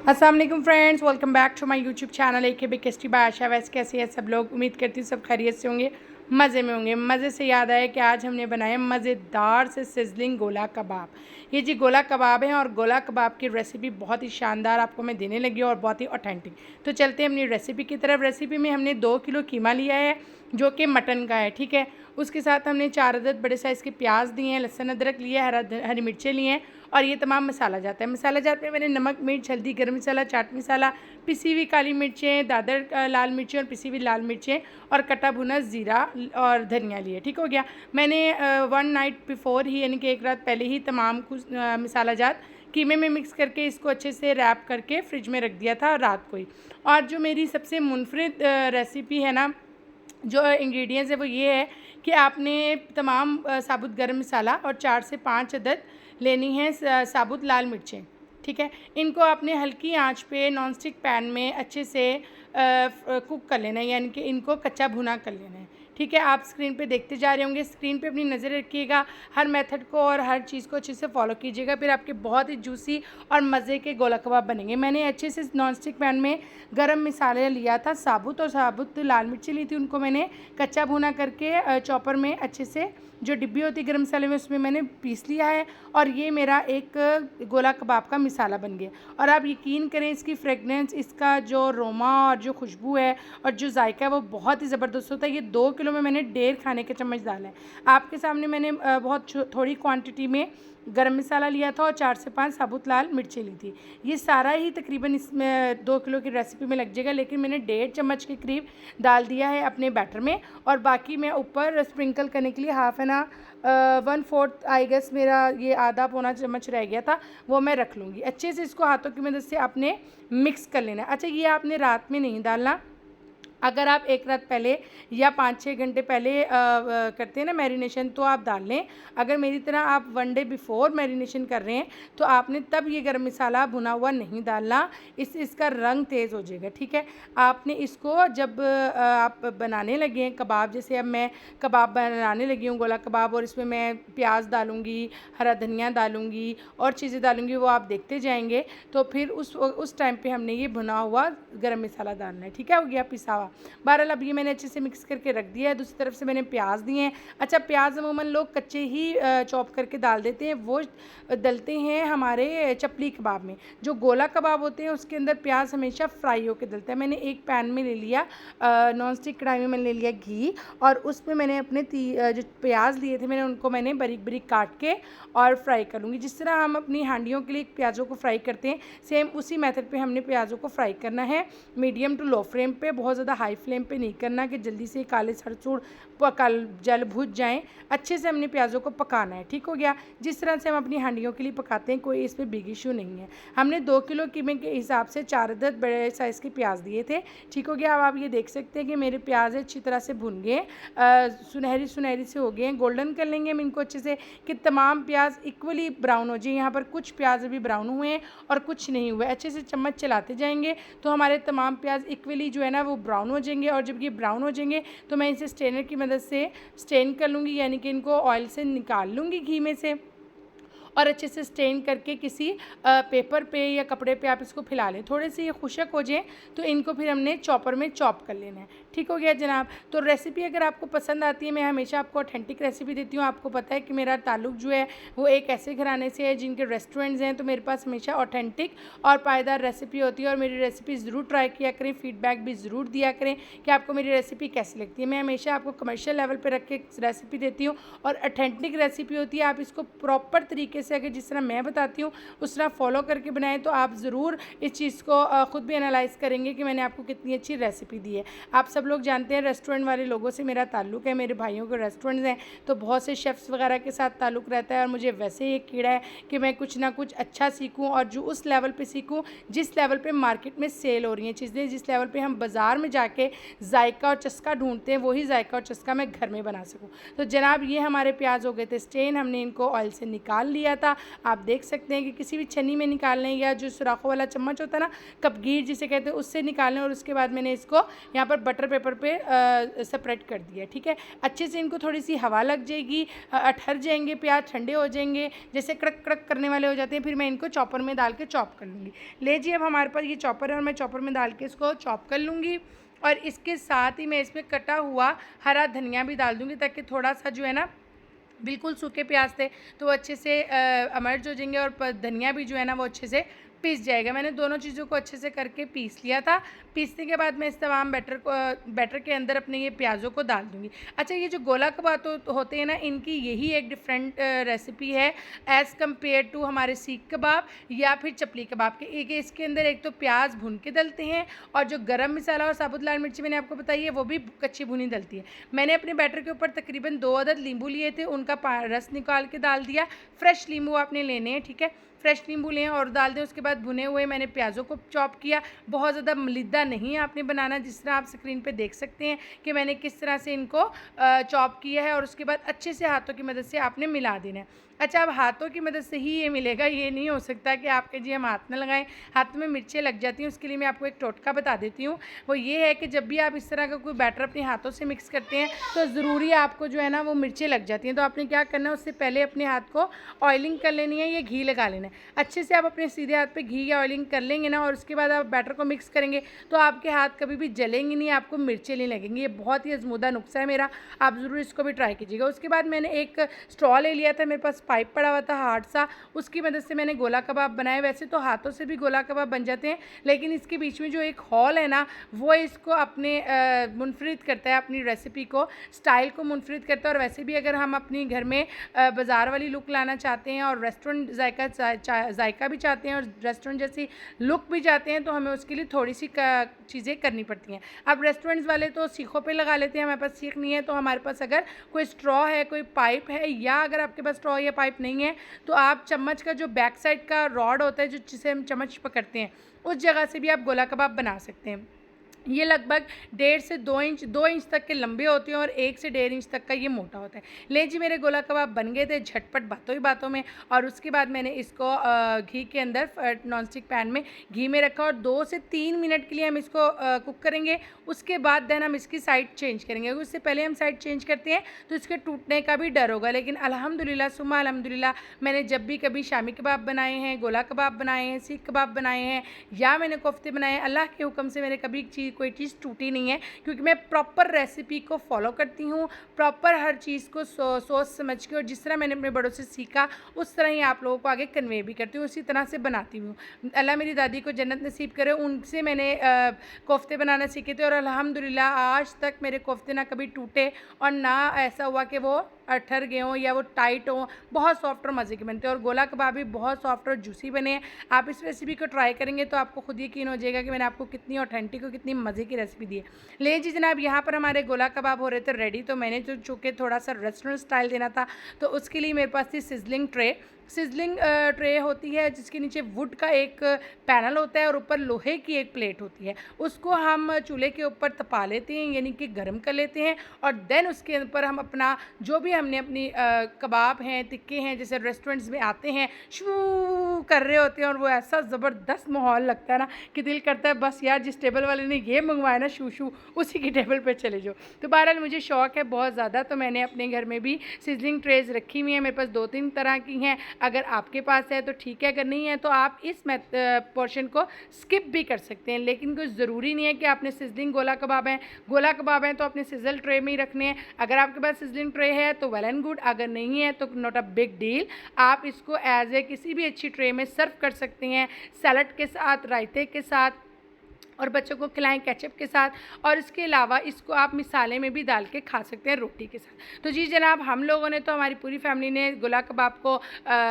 अस्सलाम वालेकुम friends, welcome back to my YouTube channel एक बिग टेस्टी बाय आशा। वैसे कैसे हैं सब लोग? उम्मीद करती हूँ सब खैरियत से होंगे, मज़े में होंगे। मज़े से याद आया कि आज हमने बनाया मज़ेदार से सिजलिंग गोला कबाब। ये जी गोला कबाब है और गोला कबाब की रेसिपी बहुत ही शानदार आपको मैं देने लगी हूँ और बहुत ही ऑथेंटिक। तो चलते हैं अपनी रेसिपी की तरफ। रेसिपी में हमने 2 किलो कीमा लिया है जो कि मटन का है, ठीक है। उसके साथ हमने 4 अदद बड़े साइज़ के प्याज दिए हैं, लहसुन अदरक लिया है, हरी मिर्चें लिए हैं और ये तमाम मसाला जाता है। मसाला जात में मैंने नमक, मिर्च, हल्दी, गरम मसाला, चाट मसाला, पिसी हुई काली मिर्चें, दादर लाल मिर्चें और पिसी हुई लाल मिर्चें और कटा भुना ज़ीरा और धनिया लिए, ठीक हो गया। मैंने 1 नाइट बिफ़ोर ही यानी कि एक रात पहले ही तमाम कुछ मसाला जात कीमे में मिक्स करके इसको अच्छे से रैप करके फ्रिज में रख दिया था रात को ही। और जो मेरी सबसे मुनफरिद रेसिपी है ना, जो इंग्रेडिएंट्स है वो ये है कि आपने तमाम साबुत गरम मसाला और 4 से 5 अदद लेनी है साबुत लाल मिर्चें, ठीक है। इनको आपने हल्की आंच पे नॉन स्टिक पैन में अच्छे से कुक कर लेना है, यानी कि इनको कच्चा भुना कर लेना है, ठीक है। आप स्क्रीन पे देखते जा रहे होंगे, स्क्रीन पे अपनी नज़र रखिएगा, हर मेथड को और हर चीज़ को अच्छे से फॉलो कीजिएगा, फिर आपके बहुत ही जूसी और मज़े के गोला कबाब बनेंगे। मैंने अच्छे से नॉन स्टिक पैन में गरम मसाला लिया था साबुत, और साबुत लाल मिर्ची ली थी, उनको मैंने कच्चा भुना करके चॉपर में अच्छे से जो डिब्बी होती है गरम मसाले में उसमें मैंने पीस लिया है और ये मेरा एक गोला कबाब का मसाला बन गया। और आप यकीन करें इसकी फ्रेगनेंस, इसका जो रोमा और जो खुशबू है और जो जायका है वो बहुत ही ज़बरदस्त होता है। ये 2 किलो में मैंने 1.5 खाने के चम्मच डाला है। आपके सामने मैंने बहुत थोड़ी क्वांटिटी में गरम मसाला लिया था और 4 से 5 साबुत लाल मिर्चें ली थी। ये सारा ही तकरीबन इसमें 2 किलो की रेसिपी में लग जाएगा, लेकिन मैंने 1.5 चम्मच के करीब डाल दिया है अपने बैटर में। और बाकी मैं ऊपर स्प्रिंकल करने के लिए 1/4 आई गेस मेरा ये आधा पौना चम्मच रह गया था, वो मैं रख लूँगी। अच्छे से इसको हाथों की मदद से आपने मिक्स कर लेना है। अच्छा, ये आपने रात में नहीं डालना। अगर आप एक रात पहले या 5-6 घंटे पहले करते हैं ना मैरिनेशन, तो आप डाल लें। अगर मेरी तरह आप 1 डे बिफ़ोर मैरिनेशन कर रहे हैं तो आपने तब ये गरम मसाला भुना हुआ नहीं डालना, इसका रंग तेज़ हो जाएगा, ठीक है। आपने इसको जब आप बनाने लगे हैं कबाब, जैसे अब मैं कबाब बनाने लगी हूँ गोला कबाब, और इसमें मैं प्याज डालूँगी, हरा धनिया डालूँगी और चीज़ें डालूँगी, वो आप देखते जाएंगे। तो फिर उस टाइम पे हमने ये भुना हुआ गरम मसाला डालना है, ठीक है। हो गया पिसा हुआ। बहरहाल अब ये मैंने अच्छे से मिक्स करके रख दिया है। दूसरी तरफ से मैंने प्याज दिए हैं। अच्छा, प्याज अमूमन लोग कच्चे ही चॉप करके डाल देते हैं, वो डलते हैं हमारे चपली कबाब में। जो गोला कबाब होते हैं उसके अंदर प्याज हमेशा फ्राई होकर डलता है। मैंने एक पैन में ले लिया, नॉन स्टिक कढ़ाई में मैंने ले लिया घी, और उसमें मैंने अपने जो प्याज लिए थे उनको मैंने बारीक बारीक काट के और फ्राई कर लूँगी। जिस तरह हम अपनी हांडियों के लिए प्याज़ों को फ्राई करते हैं, सेम उसी मेथड पे हमने प्याज़ों को फ्राई करना है, मीडियम टू लो फ्लेम पे। बहुत ज़्यादा हाई फ्लेम पे नहीं करना कि जल्दी से काले सरसों जल भुज जाएं। अच्छे से हमने प्याज़ों को पकाना है, ठीक हो गया। जिस तरह से हम अपनी हांडियों के लिए पकाते हैं, कोई इसमें बिग इशू नहीं है। हमने 2 किलो कीमे के हिसाब से 4 अदद बड़े साइज़ के प्याज दिए थे, ठीक हो गया। अब आप ये देख सकते हैं कि मेरे प्याज अच्छी तरह से भुन गए, सुनहरी सुनहरी से हो गए हैं। गोल्डन कर लेंगे हम इनको अच्छे से कि तमाम प्याज इक्वली ब्राउन हो जाए। यहाँ पर कुछ प्याज अभी ब्राउन हुए हैं और कुछ नहीं हुए। अच्छे से चम्मच चलाते जाएंगे तो हमारे तमाम प्याज इक्वली जो है ना वो ब्राउन हो जाएंगे। और जब ये ब्राउन हो जाएंगे तो मैं इसे स्ट्रेनर की मदद से स्ट्रेन कर लूँगी, यानी कि इनको ऑयल से निकाल लूँगी घी में से, और अच्छे से स्टेन करके किसी पेपर पे या कपड़े पे आप इसको फैला लें। थोड़े से ये खुशक हो जाएँ तो इनको फिर हमने चॉपर में चॉप कर लेना है, ठीक हो गया जनाब। तो रेसिपी अगर आपको पसंद आती है, मैं हमेशा आपको ऑथेंटिक रेसिपी देती हूँ। आपको पता है कि मेरा ताल्लुक जो है वो एक ऐसे घराने से है जिनके रेस्टोरेंट्स हैं, तो मेरे पास हमेशा ऑथेंटिक और पायदार रेसिपी होती है। और मेरी रेसिपी ज़रूर ट्राई किया करें, फीडबैक भी ज़रूर दिया करें कि आपको मेरी रेसिपी कैसी लगती है। मैं हमेशा आपको कमर्शियल लेवल पर रख के रेसिपी देती हूँ, और ऑथेंटिक रेसिपी होती है। आप इसको प्रॉपर तरीके से अगर जिस तरह मैं बताती हूँ उस तरह फॉलो करके बनाएं तो आप ज़रूर इस चीज़ को ख़ुद भी एनालाइज़ करेंगे कि मैंने आपको कितनी अच्छी रेसिपी दी है। आप सब लोग जानते हैं रेस्टोरेंट वाले लोगों से मेरा ताल्लुक़ है, मेरे भाइयों के रेस्टोरेंट्स हैं, तो बहुत से शेफ़्स वगैरह के साथ ताल्लुक़ रहता है। और मुझे वैसे एक कीड़ा है कि मैं कुछ ना कुछ अच्छा सीखूँ, और जो उस लेवल पर सीखूँ जिस लेवल पर मार्केट में सेल हो रही हैं चीज़ें, जिस लेवल पर हम बाज़ार में जाके जायका और चस्का ढूंढते हैं, वही जायका और चस्का मैं घर में बना सकूँ। तो जनाब ये हमारे प्याज हो गए थे स्टेन, हमने इनको ऑयल से निकाल लिया था। आप देख सकते हैं कि किसी भी छन्नी में निकाल लें या जो सुराखों वाला चम्मच होता है ना, कपगीर जिसे कहते हैं, उससे निकाल लें। और उसके बाद मैंने इसको यहाँ पर बटर पेपर पे सेपरेट कर दिया। ठीक है, अच्छे से इनको थोड़ी सी हवा लग जाएगी, ठहर जाएंगे, प्याज ठंडे हो जाएंगे, जैसे कड़क कड़क करने वाले हो जाते हैं, फिर मैं इनको चॉपर में डाल के चॉप कर लूँगी। ले जी, अब हमारे पास ये चॉपर है और मैं चॉपर में डाल के इसको चॉप कर लूँगी। और इसके साथ ही मैं इसमें कटा हुआ हरा धनिया भी डाल दूँगी, ताकि थोड़ा सा जो है ना, बिल्कुल सूखे प्याज थे तो वो अच्छे से अमर्ज हो जाएंगे और धनिया भी जो है ना वो अच्छे से पीस जाएगा। मैंने दोनों चीज़ों को अच्छे से करके पीस लिया था। पीसने के बाद मैं इस तमाम बैटर के अंदर अपने ये प्याज़ों को डाल दूँगी। अच्छा, ये जो गोला कबाब होते हैं ना, इनकी यही एक डिफरेंट रेसिपी है एज़ कम्पेयर टू हमारे सीख कबाब या फिर चपली कबाब के। एक इसके अंदर एक तो प्याज भून के डलते हैं और जो गरम मसाला और साबुत लाल मिर्ची मैंने आपको बताई है वो भी कच्ची भुनी डलती है। मैंने अपने बैटर के ऊपर तकरीबन 2 अदद नींबू लिए थे, उनका रस निकाल के डाल दिया। फ्रेश नींबू आपने लेने हैं, ठीक है, फ्रेश नींबू लें और डाल दें। उसके बाद भुने हुए मैंने प्याज़ों को चॉप किया। बहुत ज़्यादा मलिद्दा नहीं आपने बनाना, जिस तरह आप स्क्रीन पे देख सकते हैं कि मैंने किस तरह से इनको चॉप किया है। और उसके बाद अच्छे से हाथों की मदद से आपने मिला देना है। अच्छा, अब हाथों की मदद से ही ये मिलेगा, ये नहीं हो सकता कि आपके जी हम हाथ न लगाएं, हाथ में मिर्चें लग जाती हैं। उसके लिए मैं आपको एक टोटका बता देती हूँ। वो ये है कि जब भी आप इस तरह का कोई बैटर अपने हाथों से मिक्स करते हैं तो ज़रूरी आपको जो है ना वो मिर्चें लग जाती हैं। तो आपने क्या करना है, उससे पहले अपने हाथ को ऑयलिंग कर लेनी है या घी लगा लेना है। अच्छे से आप अपने सीधे हाथ पे घी या ऑयलिंग कर लेंगे ना और उसके बाद आप बैटर को मिक्स करेंगे तो आपके हाथ कभी भी जलेंगे नहीं, आपको मिर्चें नहीं लगेंगी। ये बहुत ही आजमूदा नुस्खा है मेरा, आप ज़रूर इसको भी ट्राई कीजिएगा। उसके बाद मैंने एक स्ट्रॉ ले लिया था, मेरे पास पाइप पड़ा हुआ था हार्ड सा, उसकी मदद से मैंने गोला कबाब बनाए। वैसे तो हाथों से भी गोला कबाब बन जाते हैं, लेकिन इसके बीच में जो एक हॉल है ना वो इसको अपने मुनफरिद करता है, अपनी रेसिपी को, स्टाइल को मुनफरिद करता है। और वैसे भी अगर हम अपनी घर में बाज़ार वाली लुक लाना चाहते हैं और रेस्टोरेंट जायका भी चाहते हैं और रेस्टोरेंट जैसी लुक भी चाहते हैं तो हमें उसके लिए थोड़ी सी चीज़ें करनी पड़ती हैं। अब रेस्टोरेंट्स वाले तो सीखों पे लगा लेते हैं, हमारे पास सीख नहीं है, तो हमारे पास अगर कोई स्ट्रॉ है, कोई पाइप है, या अगर आपके पास स्ट्रॉ या पाइप नहीं है तो आप चम्मच का जो बैक साइड का रॉड होता है, जो जिसे हम चम्मच पकड़ते हैं, उस जगह से भी आप गोला कबाब बना सकते हैं। ये लगभग 1.5 से 2 इंच तक के लंबे होते हैं और 1 से 1.5 इंच तक का ये मोटा होता है। ले जी, मेरे गोला कबाब बन गए थे झटपट बातों ही बातों में। और उसके बाद मैंने इसको घी के अंदर नॉन स्टिक पैन में घी में रखा और 2 से 3 मिनट के लिए हम इसको कुक करेंगे। उसके बाद देन हम इसकी साइड चेंज करेंगे। उससे पहले हम साइड चेंज करते हैं तो इसके टूटने का भी डर होगा, लेकिन अल्हम्दुलिल्लाह सुम्मा अल्हम्दुलिल्लाह मैंने जब भी कभी शामी कबाब बनाए हैं, गोला कबाब बनाए हैं, सीख कबाब बनाए हैं या मैंने कोफ्ते बनाए हैं, अल्लाह के हुक्म से मेरे कभी कोई चीज़ टूटी नहीं है, क्योंकि मैं प्रॉपर रेसिपी को फॉलो करती हूँ, प्रॉपर हर चीज़ को सोच समझ के, और जिस तरह मैंने अपने बड़ों से सीखा उस तरह ही आप लोगों को आगे कन्वे भी करती हूँ, उसी तरह से बनाती हूँ। अल्लाह मेरी दादी को जन्नत नसीब करे, उनसे मैंने कोफ्ते बनाना सीखे थे और अल्हम्दुलिल्लाह आज तक मेरे कोफ्ते ना कभी टूटे और ना ऐसा हुआ कि वो ठर गए हों या वो टाइट हों। बहुत सॉफ्ट और मज़े के बनते हैं और गोला कबाब भी बहुत सॉफ्ट और जूसी बने हैं। आप इस रेसिपी को ट्राई करेंगे तो आपको खुद यकीन हो जाएगा कि मैंने आपको कितनी ऑथेंटिक और कितनी मज़े की रेसिपी दी है। ले जी जनाब, यहाँ पर हमारे गोला कबाब हो रहे थे रेडी। तो मैंने जो चूँकि थोड़ा सा रेस्टोरेंट स्टाइल देना था तो उसके लिए मेरे पास थी सिजलिंग ट्रे होती है, जिसके नीचे वुड का एक पैनल होता है और ऊपर लोहे की एक प्लेट होती है। उसको हम चूल्हे के ऊपर तपा लेते हैं, यानी कि गर्म कर लेते हैं, और देन उसके ऊपर हम अपना जो भी हमने अपनी कबाब हैं, टिक्के हैं, जैसे रेस्टोरेंट्स में आते हैं शू कर रहे होते हैं और वो ऐसा ज़बरदस्त माहौल लगता है ना कि दिल करता है बस यार जिस टेबल वाले ने ये मंगवाया ना शू उसी की टेबल पर चले जाओ। तो बहरहाल मुझे शौक़ है बहुत ज़्यादा, तो मैंने अपने घर में भी सिजलिंग ट्रेज़ रखी हुई हैं। मेरे पास 2-3 तरह की हैं, अगर आपके पास है तो ठीक है, अगर नहीं है तो आप इस पोर्शन को स्किप भी कर सकते हैं। लेकिन कोई ज़रूरी नहीं है कि आपने सिजलिंग गोला कबाब हैं तो आपने सिजल ट्रे में ही रखने हैं। अगर आपके पास सिजलिंग ट्रे है तो वेल एंड गुड, अगर नहीं है तो नॉट अ बिग डील। आप इसको एज ए किसी भी अच्छी ट्रे में सर्व कर सकते हैं, सैलड के साथ, रायते के साथ, और बच्चों को खिलाएं केचप के साथ। और इसके अलावा इसको आप मिसाले में भी डाल के खा सकते हैं रोटी के साथ। तो जी जनाब, हम लोगों ने तो हमारी पूरी फैमिली ने गोला कबाब को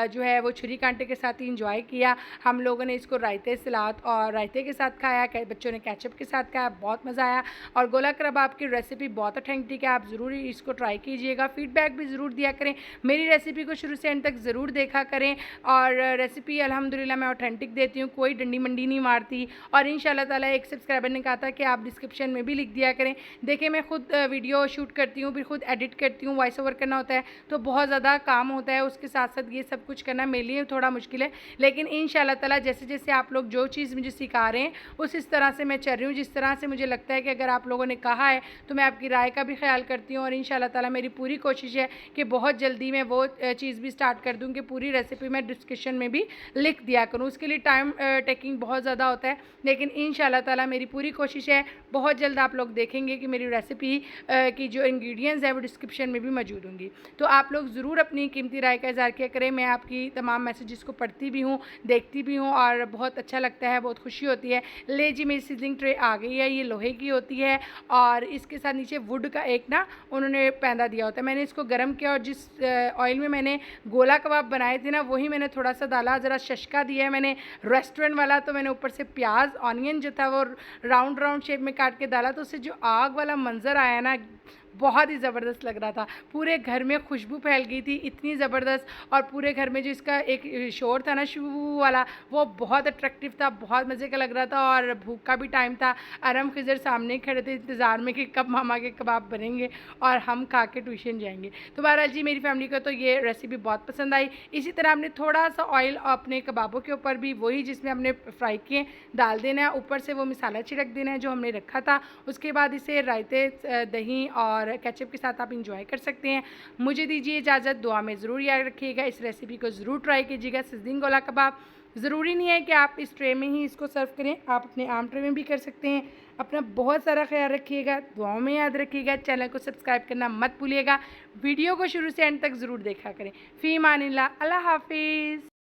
जो है वो छुरी कांटे के साथ ही इंजॉय किया। हम लोगों ने इसको रायते, सलाद और रायते के साथ खाया, बच्चों ने केचप के साथ खाया, बहुत मज़ा आया। और गोला कबाब की रेसिपी बहुत ऑथेंटिक है, आप ज़रूर इसको ट्राई कीजिएगा, फ़ीडबैक भी ज़रूर दिया करें, मेरी रेसिपी को शुरू से एंड तक ज़रूर देखा करें। और रेसिपी अल्हम्दुलिल्लाह मैं ऑथेंटिक देती हूँ, कोई डंडी मंडी नहीं मारती। और इंशाल्लाह ताला एक सब्सक्राइबर ने कहा था कि आप डिस्क्रिप्शन में भी लिख दिया करें। देखिए मैं खुद वीडियो शूट करती हूँ, फिर खुद एडिट करती हूँ, वॉइस ओवर करना होता है, तो बहुत ज़्यादा काम होता है। उसके साथ साथ ये सब कुछ करना मेरे लिए थोड़ा मुश्किल है, लेकिन इंशाल्लाह ताला जैसे जैसे आप लोग जो चीज़ मुझे सिखा रहे हैं इस तरह से मैं चल रही हूँ। जिस तरह से मुझे लगता है कि अगर आप लोगों ने कहा है तो मैं आपकी राय का भी ख्याल करती हूँ। और इंशाल्लाह ताला मेरी पूरी कोशिश है कि बहुत जल्दी मैं वो चीज़ भी स्टार्ट कर दूँ कि पूरी रेसिपी मैं डिस्क्रिप्शन में भी लिख दिया करूँ। उसके लिए टाइम टेकिंग बहुत ज़्यादा होता है, लेकिन इंशाल्लाह ताला मेरी पूरी कोशिश है। बहुत जल्द आप लोग देखेंगे कि मेरी रेसिपी की जो इंग्रेडिएंट्स हैं वो डिस्क्रिप्शन में भी मौजूद होंगी। तो आप लोग ज़रूर अपनी कीमती राय का इज़हार किया करें। मैं आपकी तमाम मैसेजेस को पढ़ती भी हूँ, देखती भी हूँ और बहुत अच्छा लगता है, बहुत खुशी होती है। ले जी मेरी सिजलिंग ट्रे आ गई है, ये लोहे की होती है और इसके साथ नीचे वुड का एक ना उन्होंने पैंदा दिया होता है। मैंने इसको गर्म किया और जिस ऑयल में मैंने गोला कबाब बनाए थे ना वही मैंने थोड़ा सा डाला, ज़रा शशका दिया है मैंने रेस्टोरेंट वाला। तो मैंने ऊपर से प्याज ऑनियन जो था वो राउंड राउंड शेप में काट के डाला, तो उससे जो आग वाला मंज़र आया ना बहुत ही ज़बरदस्त लग रहा था। पूरे घर में खुशबू फैल गई थी इतनी ज़बरदस्त, और पूरे घर में जो इसका एक शोर था ना शू वाला वो बहुत अट्रैक्टिव था, बहुत मज़े का लग रहा था। और भूख का भी टाइम था, अरम खिज़र सामने खड़े थे इंतज़ार में कि कब मामा के कबाब बनेंगे और हम खा के ट्यूशन जाएंगे। तो बहरहाल जी मेरी फैमिली को तो ये रेसिपी बहुत पसंद आई। इसी तरह आपने थोड़ा सा ऑयल अपने कबाबों के ऊपर भी वही जिसमें हमने फ्राई किए डाल देना है, ऊपर से वो मसाला छिड़क देना है जो हमने रखा था। उसके बाद इसे रायते, दही और केचप के साथ आप इंजॉय कर सकते हैं। मुझे दीजिए इजाज़त, दुआ में ज़रूर याद रखिएगा, इस रेसिपी को ज़रूर ट्राई कीजिएगा। सिजलिंग गोला कबाब ज़रूरी नहीं है कि आप इस ट्रे में ही इसको सर्व करें, आप अपने आम ट्रे में भी कर सकते हैं। अपना बहुत सारा ख्याल रखिएगा, दुआओं में याद रखिएगा, चैनल को सब्सक्राइब करना मत भूलिएगा। वीडियो को शुरू से एंड तक ज़रूर देखा करें। फ़ी अमानिल्लाह, अल्लाह हाफिज़।